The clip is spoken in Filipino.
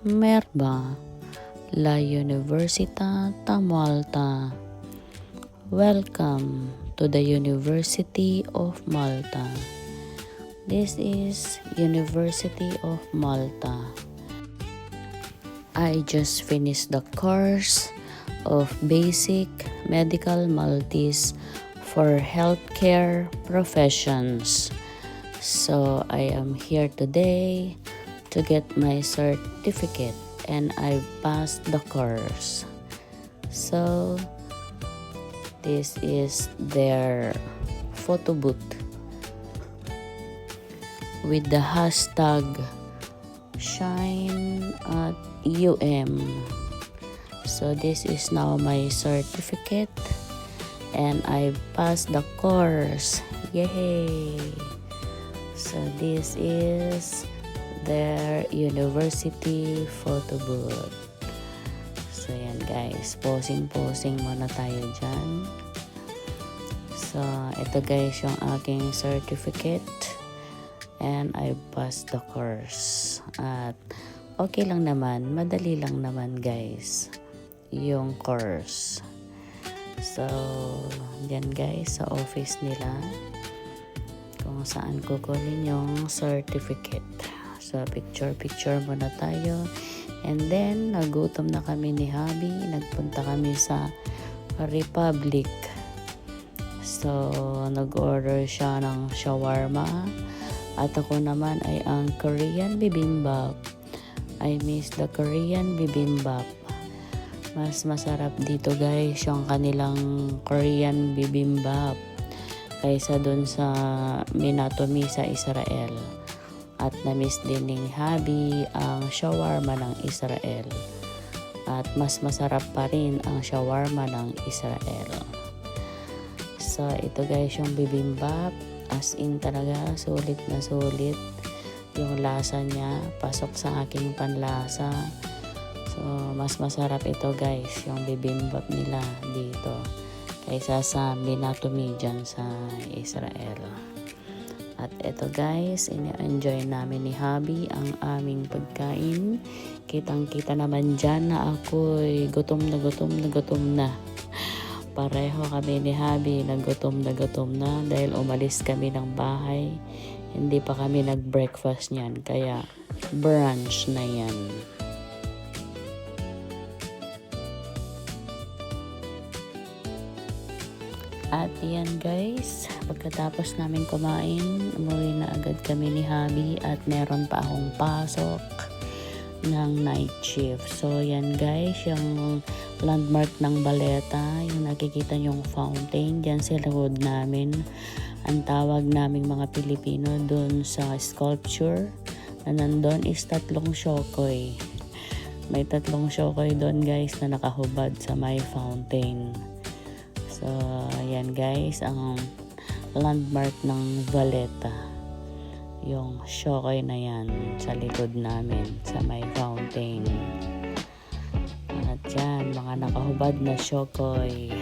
Merba, la Università ta Malta. Welcome to the University of Malta. This is University of Malta. I just finished the course of Basic Medical Maltese for healthcare professions. So I am here today to get my certificate and I passed the course. So this is their photo booth with the hashtag Shine at So this is now my certificate and I passed the course. Yay! So this is their university photo booth. So yan guys, posing muna tayo dyan. So ito guys yung aking certificate and I passed the course. At okay lang naman, madali lang naman guys yung course. So yan guys sa office nila kung saan kukunin yung certificate. So picture muna tayo and then nagutom na kami ni Habi, nagpunta kami sa Republic. So nag-order siya ng shawarma at ako naman ay ang Korean bibimbap. I miss the Korean bibimbap. Mas masarap dito guys yung kanilang Korean bibimbap kaysa dun sa Minatomi sa Israel. At na-miss din ni Habi ang shawarma ng Israel. At mas masarap pa rin ang shawarma ng Israel. So ito guys yung bibimbap. As in talaga sulit na sulit. Yung lasa niya pasok sa aking panlasa. So mas masarap ito guys yung bibimbap nila dito kaysa sa Minatomi dyan sa Israel. At ito guys, ini-enjoy namin ni Habi ang aming pagkain. Kitang-kita naman dyan na ako'y gutom na. Pareho kami ni Habi na gutom na dahil umalis kami ng bahay. Hindi pa kami nag-breakfast niyan, kaya brunch na yan. At yan guys, pagkatapos namin kumain, umuwi na agad kami ni Habi at meron pa akong pasok ng night shift. So yan guys, yung landmark ng Baleta, yung nakikita yung fountain dyan sa likod namin. Ang tawag naming mga Pilipino dun sa sculpture na nandun is 3 shokoy. May 3 shokoy dun guys na nakahubad sa may fountain. So, ayan guys, ang landmark ng Valletta. Yung shokoy na yan sa likod namin, sa may fountain. At yan, mga nakahubad na shokoy.